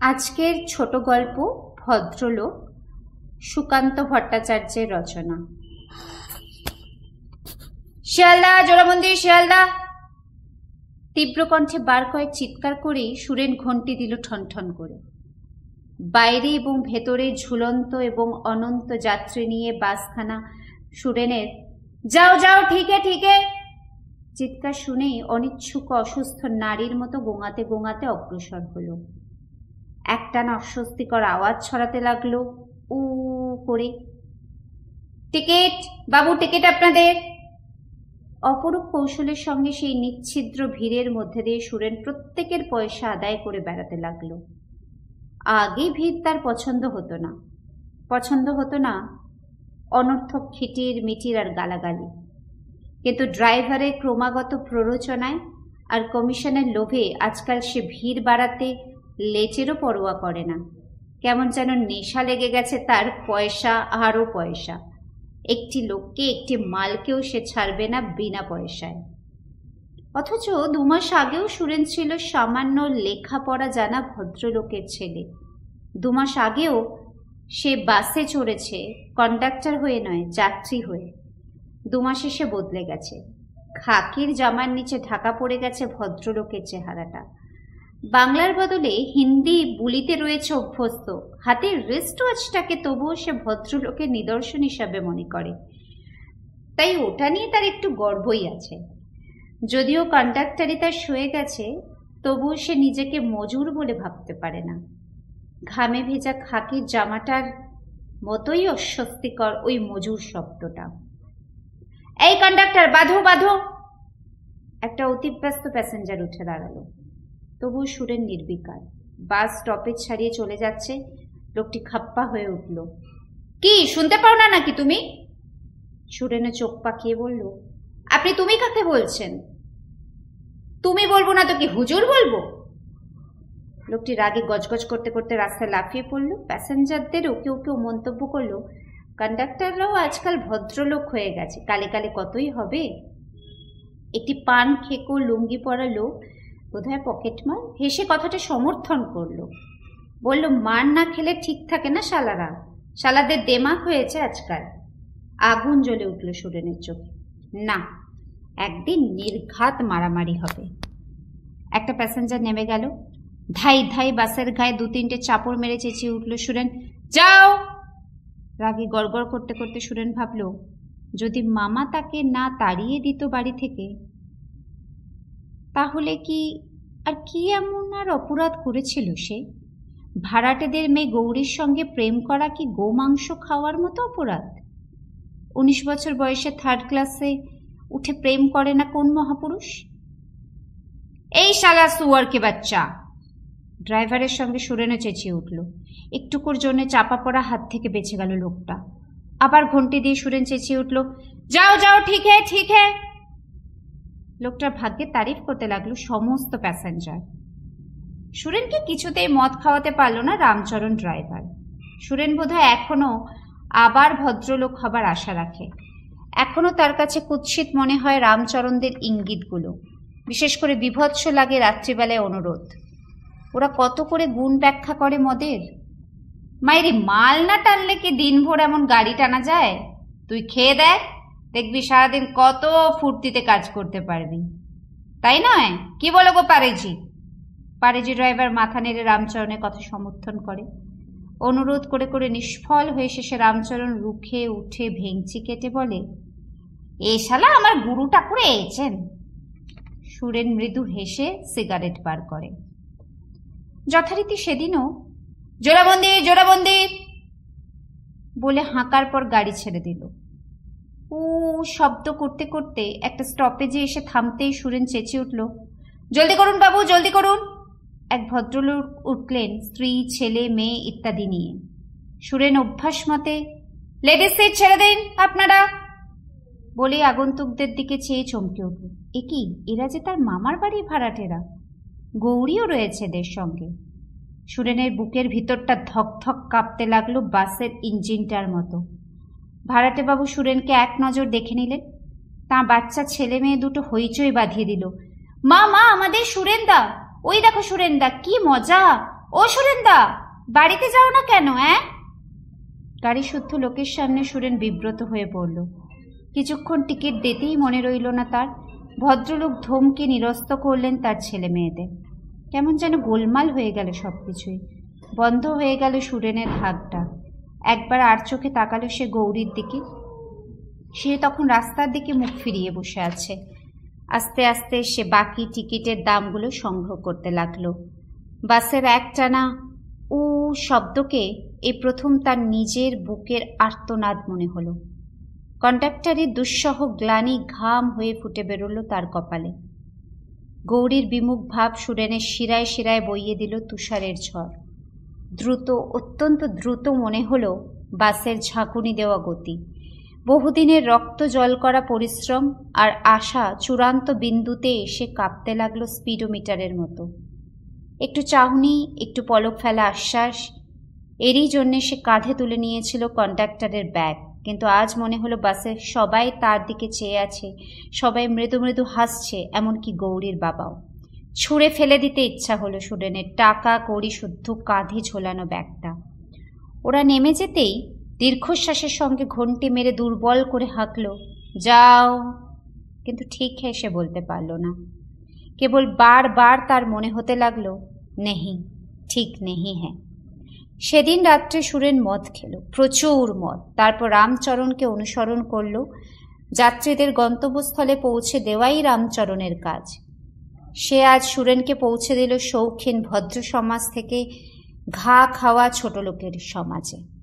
আজকের ছোট গল্প ভদ্রলোক, সুকান্ত ভট্টাচার্যের রচনা। শিয়ালদা, জোড়ামন্দির শিয়ালদা। তীব্র কণ্ঠে বার কয়েক চিৎকার করেই সুরেন ঘণ্টি দিল ঠন ঠন করে। বাইরে এবং ভেতরে ঝুলন্ত এবং অনন্ত যাত্রী নিয়ে বাসখানা সুরেনের যাও যাও ঠিকে ঠিকে চিৎকার শুনেই অনিচ্ছুক অসুস্থ নারীর মতো গোঙাতে গোঙাতে অগ্রসর হলো। একটানা অস্বস্তিকর আওয়াজ ছড়াতে লাগলো উ করে। টিকিট বাবু, টিকিট আপনাদের। অপরূপ কৌশলের সঙ্গে সেই নিচ্ছিদ্র ভিড়ের মধ্যে দিয়ে সুরেন প্রত্যেকের পয়সা আদায় করে বেড়াতে লাগলো। আগে ভিড় তার পছন্দ হতো না অনর্থক খিটির মিটির আর গালাগালি, কিন্তু ড্রাইভারের ক্রমাগত প্ররোচনায় আর কমিশনের লোভে আজকাল সে ভিড় বাড়াতে লেচেরও পরোয়া করে না। কেমন যেন নেশা লেগে গেছে তার, পয়সা আরও পয়সা। একটি লোককে একটি মালকেও সে ছাড়বে না বিনা পয়সায়। অথচ 2 মাস আগেও সুরেন ছিল সামান্য লেখাপড়া জানা ভদ্রলোকের ছেলে। 2 মাস আগেও সে বাসে চড়েছে, কন্ডাক্টর হয়ে নয়, যাত্রী হয়ে। 2 মাসে সে বদলে গেছে। খাকির জামার নিচে ঢাকা পড়ে গেছে ভদ্রলোকের চেহারাটা। বাংলার বদলে হিন্দি বুলিতে রয়েছে অভ্যস্ত। হাতের রিস্ট ওয়াচটাকে তবুও সে ভদ্রলোকের নিদর্শন হিসাবে মনে করে, তাই ওটা নিয়ে তার একটু গর্বই আছে। যদিও কন্ডাক্টরি তার সয়ে গেছে, তবুও সে নিজেকে মজুর বলে ভাবতে পারে না। ঘামে ভেজা খাকির জামাটার মতোই অস্বস্তিকর ওই মজুর শব্দটা। এই কন্ডাক্টর, বাঁধো বাঁধো। একটা অতিব্যস্ত প্যাসেঞ্জার উঠে দাঁড়ালো। তবু সুরেন নির্বিকার। বাস স্টপেজ ছাড়িয়ে চলে যাচ্ছে। লোকটি খাপ্পা হয়ে উঠল। কি শুনতে পাও না নাকি তুমি? সুরেনে চোখ পাকিয়ে বলল, আপনি তুমি কাকে বলছেন? তুমি বলবো না তো কি হুজুর বলবো? লোকটি রাগে গজগজ করতে করতে রাস্তায় লাফিয়ে পড়ল। প্যাসেঞ্জারদেরও কেউ কেউ মন্তব্য করলো, কন্ডাক্টররাও আজকাল ভদ্রলোক হয়ে গেছে, কালে কালে কতই হবে। একটি পান খেকো লুঙ্গি পরা লোক, বোধহয় পকেটমার, হেসে কথাটা সমর্থন করলো। বলল, মার না খেলে ঠিক থাকে না শালারা, শালাদের দেমাগ হয়েছে আজকাল। আগুন জ্বলে উঠল সুরেনের চোখে। না, একদিন নির্ঘাত মারামারি হবে। একটা প্যাসেঞ্জার নেমে গেল। ধাই ধাই বাসের গায়ে 2-3টে চাপড় মেরে চেঁচিয়ে উঠল সুরেন, যাও। রাগে গড়গড় করতে করতে সুরেন ভাবল, যদি মামা তাকে না তাড়িয়ে দিত বাড়ি থেকে, তাহলে কি এমন আর অপরাধ করেছিল সে? ভাড়াটেদের মেয়ে গৌরীর সঙ্গে প্রেম করা কি গোমাংস খাওয়ার মতো অপরাধ? 19 বছর বয়সে 3rd ক্লাসে উঠে প্রেম করে না কোন মহাপুরুষ? এই শালা সুয়ারকে বাচ্চা! ড্রাইভারের সঙ্গে সুরেনে চেঁচিয়ে উঠল। একটুকুর জন্য চাপা পড়া হাত থেকে বেঁচে গেল লোকটা। আবার ঘন্টি দিয়ে সুরেন চেঁচিয়ে উঠল, যাও যাও ঠিক হ্যায় ঠিক হ্যায়। লোকটার ভাগ্যের তারিফ করতে লাগলো সমস্ত প্যাসেঞ্জার। সুরেনকে কিছুতেই মদ খাওয়াতে পারল না রামচরণ ড্রাইভার। সুরেন বোধহয় এখনো আবার ভদ্রলোক হবার আশা রাখে। এখনো তার কাছে কুৎসিত মনে হয় রামচরণদের ইঙ্গিতগুলো। বিশেষ করে বিভৎস লাগে রাত্রিবেলায় অনুরোধ। ওরা কত করে গুণ ব্যাখ্যা করে মদের। মাইরি, মাল না টানলে কি দিনভর এমন গাড়ি টানা যায়? তুই খেয়ে দেখ, দেখবি সারাদিন কত ফুর্তিতে কাজ করতে পারবি, তাই নয়? কি বলো গো পারেজি? পারেজি ড্রাইভার মাথা নেড়ে রামচরণের কথা সমর্থন করে। অনুরোধ করে করে নিষ্ফল হয়ে শেষে রামচরণ রুখে উঠে ভেঙচি কেটে বলে, এ শালা আমার গুরু ঠাকুর এসেছেন। সুরেন মৃদু হেসে সিগারেট বার করে। যথারীতি সেদিনও জোড়াবন্দি জোড়াবন্দি বলে হাঁকার পর গাড়ি ছেড়ে দিল। ও শব্দ করতে করতে একটা স্টপেজে এসে থামতেই সুরেন চেঁচিয়ে উঠল, জলদি করুন বাবু, জলদি করুন। এক ভদ্রলোক উঠলেন, স্ত্রী, ছেলে, মেয়ে ইত্যাদি নিয়ে। সুরেন অভ্যাস মতে, লেডিস সিট ছেড়ে দিন আপনারা বলে আগন্তুকদের দিকে চেয়ে চমকে উঠল। এ কি, এরা যে তার মামার বাড়ির ভাড়াটেরা। গৌরীও রয়েছে এদের সঙ্গে। সুরেনের বুকের ভিতরটা ধক ধক কাঁপতে লাগলো বাসের ইঞ্জিনটার মতো। ভাড়াটে বাবু সুরেনকে এক নজর দেখে নিলেন। তাঁর বাচ্চা ছেলে মেয়ে দুটো হইচই বাঁধিয়ে দিল, মা মা, আমাদের সুরেনদা, ওই দেখো সুরেনদা, কি মজা, ও সুরেনদা, বাড়িতে যাও না কেন? গাড়ি শুদ্ধ লোকের সামনে সুরেন বিব্রত হয়ে পড়ল। কিছুক্ষণ টিকিট দিতেই মনে রইল না তার। ভদ্রলোক ধমকে নিরস্ত করলেন তার ছেলে মেয়েদের। কেমন যেন গোলমাল হয়ে গেল সবকিছুই। বন্ধ হয়ে গেল সুরেনের হাতটা। একবার আর চোখে তাকালো সে গৌরীর দিকে। সে তখন রাস্তার দিকে মুখ ফিরিয়ে বসে আছে। আস্তে আস্তে সে বাকি টিকিটের দামগুলো সংগ্রহ করতে লাগলো। বাসের একটানা উ শব্দকে এই প্রথম তার নিজের বুকের আর্তনাদ মনে হলো। কন্ডাক্টরের দুঃসহ গ্লানি ঘাম হয়ে ফুটে বেরোলো তার কপালে। গৌরীর বিমুখ ভাব সুরেনের শিরায় শিরায় বইয়ে দিল তুষারের ঝড়। দ্রুত, অত্যন্ত দ্রুত মনে হলো বাসের ঝাঁকুনি দেওয়া গতি। বহুদিনের রক্ত জল করা পরিশ্রম আর আশা চূড়ান্ত বিন্দুতে এসে কাঁপতে লাগলো স্পিডোমিটারের মতো। একটু চাহনি, একটু পলক ফেলা আশ্বাস, এরই জন্যে সে কাঁধে তুলে নিয়েছিল কন্ডাক্টরের ব্যাগ। কিন্তু আজ মনে হলো বাসে সবাই তার দিকে চেয়ে আছে, সবাই মৃদু মৃদু হাসছে, এমনকি গৌরীর বাবাও। ছুঁড়ে ফেলে দিতে ইচ্ছা হলো সুরেনের টাকা কড়ি শুদ্ধ কাঁধে ঝোলানো ব্যাগটা। ওরা নেমে যেতেই দীর্ঘশ্বাসের সঙ্গে ঘন্টি মেরে দুর্বল করে হাঁকল, যাও। কিন্তু ঠিক সে বলতে পারল না। কেবল বারবার তার মনে হতে লাগলো, নেহি, ঠিক নেহি হ্যাঁ। সেদিন রাত্রে সুরেন মদ খেল, প্রচুর মদ। তারপর রামচরণকে অনুসরণ করল। যাত্রীদের গন্তব্যস্থলে পৌঁছে দেওয়াই রামচরণের কাজ। সে আজ সুরেনকে পৌঁছে দিল শৌখিন ভদ্র সমাজ থেকে ঘা খাওয়া ছোট লোকের সমাজে।